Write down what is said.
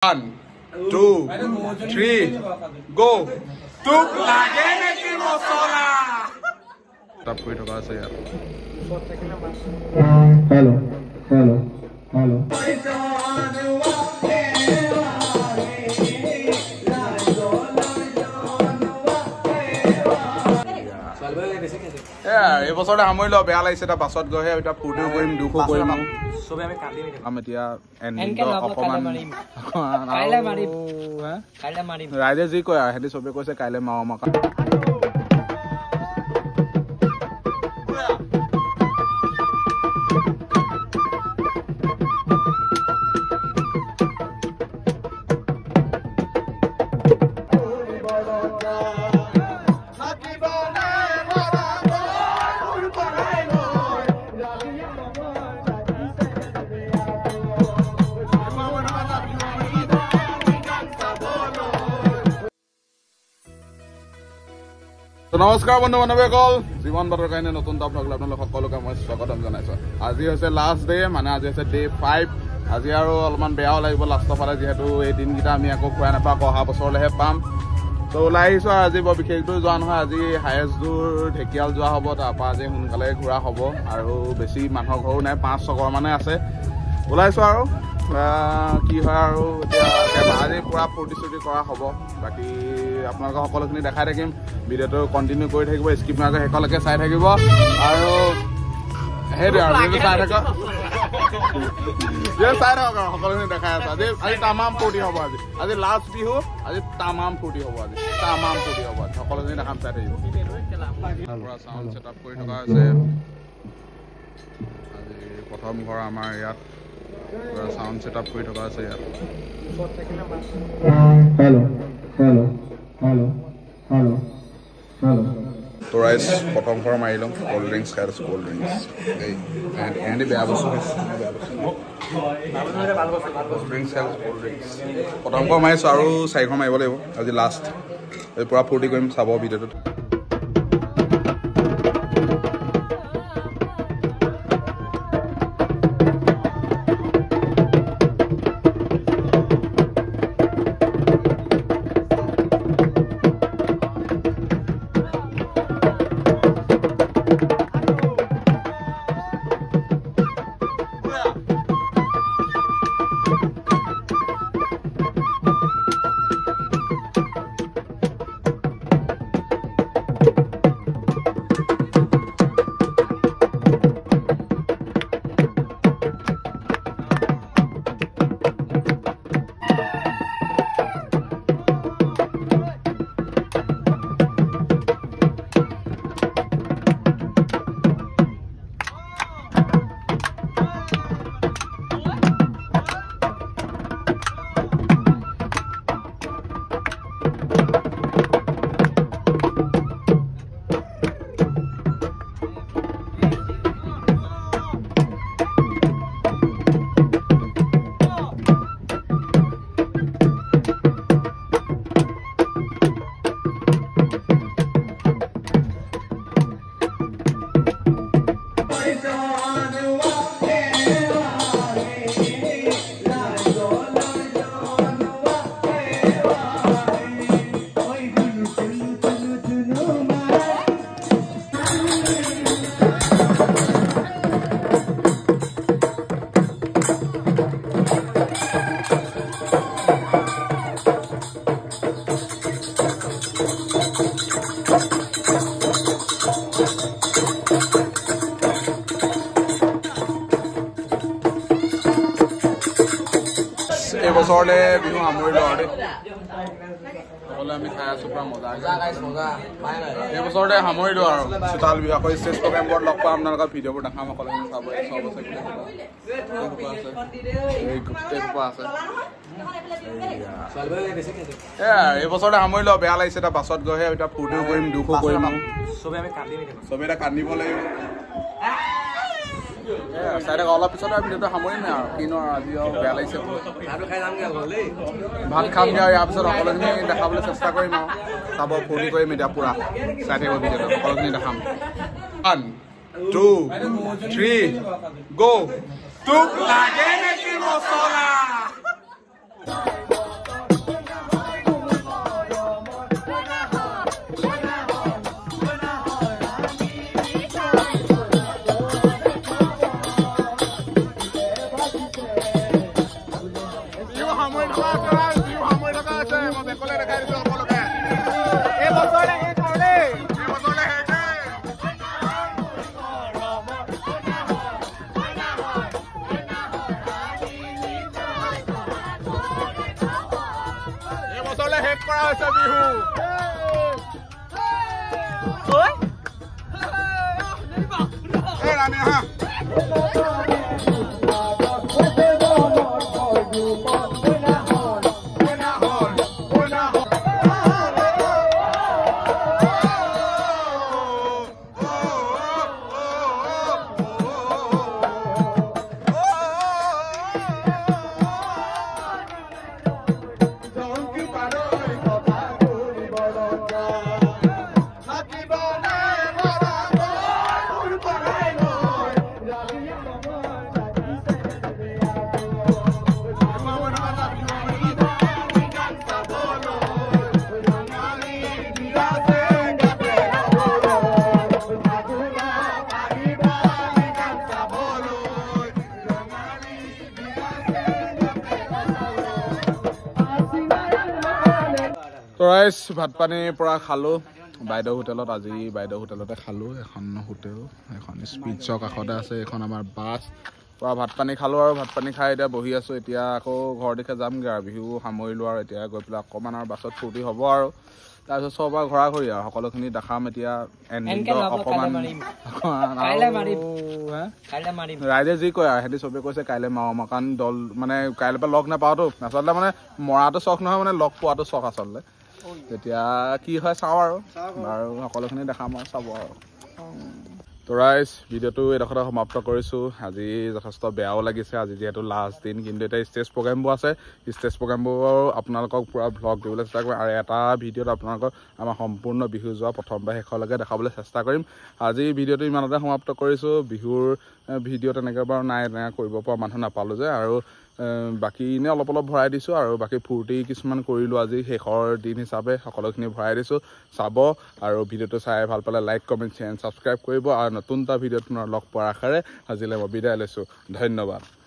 1, 2, 3, go. Tuk lage neki mosola. Tap koi thoka ase yaar. Hello. এই বছৰতে সামৰিলো বেয়া লাগিছে এটা বাছত গৈ এটা ফূৰ্তিও কৰিম দুখো কৰিম সবে আমি কান্দিম এতিয়া ৰাইজে যি কয় আৰু সিহঁতি চবে কৈছে কাইলৈ মাৰো আমাক নমস্কাৰ বন্ধু বান্ধৱীসকল জীৱন বাতৰ কাৰণে নতুন আপোনালোক সকলোকে মই স্বাগতম জনাইছো আজি হৈছে লাষ্ট ডে মানে আজি হৈছে ডে 5 আজি আৰু অলপমান বেয়াও লাগিব লাষ্টৰ ফালে যিহেতু এই দিনকেইটা আমি আকৌ ঘূৰাই নাপাওঁ অহা বছৰলৈহে পাম তো ওলাই আহিছোঁ আৰু আজি বৰ বিশেষ দূৰ যোৱা নহয় আজি হায়েষ্ট দূৰ ঢেকিয়াল যোৱা হ'ব তাৰপৰা আজি সোনকালে ঘূৰা হ'ব আৰু বেছি মানুহৰ ঘৰো নাই 5-6 ঘৰ মানে আছে ওলাইছোঁ আৰু কি হয় আৰু এতিয়া আজি পুৰা ফূৰ্তি কৰা হ'ব বাকী আপোনালোকে সকলোখিনি দেখাই থাকিম ভিডিঅ'টো কণ্টিনিউ কৰি থাকিব স্কিপ নকৰাকৈ শেষলৈকে চাই থাকিব আৰু সেইটোৱে আৰু ভিডিঅ'টো চাই থাকক আৰু সকলোখিনি দেখাই আছোঁ আজি তামাম ফূৰ্তি হ'ব আজি লাষ্ট বিহু আজি তামাম ফূৰ্তি হ'ব আজি সকলোখিনি দেখাম চাই থাকিব পুৰা চাউণ্ড ছেট আপ কৰি থকা হৈছে আজি প্ৰথম ঘৰ আমাৰ ইয়াত সাউন্ড সেটআপ কৰি থকা আছে ইয়াত হেল্ল তো রাইস প্রথম ঘর মারিলাম কোল্ড ড্রিঙ্কস খাই আছো কোল্ড ড্রিঙ্কস এই এন্ড বেয়া বস্তু কোল্ড ড্রিঙ্কস খাই কোল্ড ড্রিঙ্কস প্রথম ঘর মাৰিছো আৰু 4 ঘৰ মাৰিব লাগিব আজি লাষ্ট এই পুৰা ফূৰ্তি কৰিম চাব ভিডিঅ'টোত এই বছৰলে বিহু সামৰিলো আৰু সকলোৱে আমি খাই আছো পুৰা মজা এই বছৰতে সামৰিলো আৰু চোতাল বিহু আকৌ ষ্টেজ প্ৰগ্ৰেমবোৰত লগ পাম আপোনালোকৰ ভিডিঅ'বোৰ দেখাম সকলোখিনি চাব চব আছে এই বছৰতে সামৰিলো বেয়া লাগিছে এটা বাছত গৈ এটা ফূৰ্তিও কৰিম দুখো কৰিম সবে আমি কান্দিম চবে এটা কান্দিব লাগিব চাই অলপ পিছত ভিডিঅ'টো সামৰিম আৰু কিনো আজি বেয়া লাগিছে ভাত খামগৈ আৰু ইয়াৰ পিছত সকলোখিনি দেখাবলৈ চেষ্টা কৰিম আৰু চাব ফূৰ্তি কৰিম এতিয়া পুৰা চাই থাকিব ভিডিঅ'টো সকলোখিনি দেখাম 1, 2, 3, go. Tuk lage neki mosola. সামৰি থকা আছে বিহু সামৰি থকা আছে মই বেকলে দেখাই দিছো সকলোকে এই বছৰলে শেষ আৰু দেই এই বছৰলে শেষ এই বছৰলে শেষ কৰা হৈছে বিহু এই ৰামি আহা তো ৰাইজ ভাত পানীৰ পৰা খালোঁ বাইদেউ হোটেলত আজি বাইদেউ হোটেলতে খালোঁ এখন হোটেল এখন স্পিডছৰ কাষতে আছে এখন আমাৰ বাছ পৰা ভাত পানী খালোঁ আৰু ভাত পানী খাই এতিয়া বহি আছোঁ এতিয়া আকৌ ঘৰ দিশে যামগৈ আৰু বিহু সামৰিলোঁ আৰু এতিয়া গৈ পেলাই অকণমান আৰু বাছত ফূৰ্তি হ'ব আৰু তাৰপিছত চব আৰু ঘৰা ঘৰি আৰু সকলোখিনি দেখাম এতিয়া অকণমান ৰাইজে যি কয় আৰু সিহঁতি চবেই কৈছে কাইলৈ মাৰোঁ আমাৰ কাৰণ দল মানে কাইলৈৰ পৰা লগ নাপাওঁতো আচলতে মানে মৰাটো চখ নহয় মানে লগ পোৱাটো চখ আচলতে তেতিয়া কি হয় চাওঁ আৰু সকলোখিনি দেখাম আৰু চাব আৰু তো ৰাইজ ভিডিঅ'টো এইডোখৰতে সমাপ্ত কৰিছোঁ আজি যথেষ্ট বেয়াও লাগিছে আজি যিহেতু লাষ্ট দিন কিন্তু এতিয়া ষ্টেজ প্ৰগ্ৰেমবোৰ আছে ষ্টেজ প্ৰগ্ৰেমবোৰ আপোনালোকক পূৰা ভ্লগ দিবলৈ চেষ্টা কৰিম আৰু এটা ভিডিঅ'ত আপোনালোকক আমাৰ সম্পূৰ্ণ বিহু যোৱা প্ৰথম পৰা শেষলৈকে দেখাবলৈ চেষ্টা কৰিম আজি ভিডিঅ'টো ইমানতে সমাপ্ত কৰিছোঁ বিহুৰ ভিডিঅ' তেনেকৈ বাৰু নাই তেনেকৈ কৰিব পৰা মানুহ নাপালোঁ যে আৰু বাকী এনেই অলপ অলপ ভৰাই দিছোঁ আৰু বাকী ফূৰ্তি কিছুমান কৰিলোঁ আজি শেষৰ দিন হিচাপে সকলোখিনি ভৰাই দিছোঁ চাব আৰু ভিডিঅ'টো চাই ভাল পালে লাইক কমেণ্ট শ্বেয়াৰ ছাবস্ক্ৰাইব কৰিব আৰু নতুন এটা ভিডিঅ'ত পুনৰ লগ পোৱাৰ আশাৰে আজিলৈ মই বিদায় লৈছোঁ ধন্যবাদ।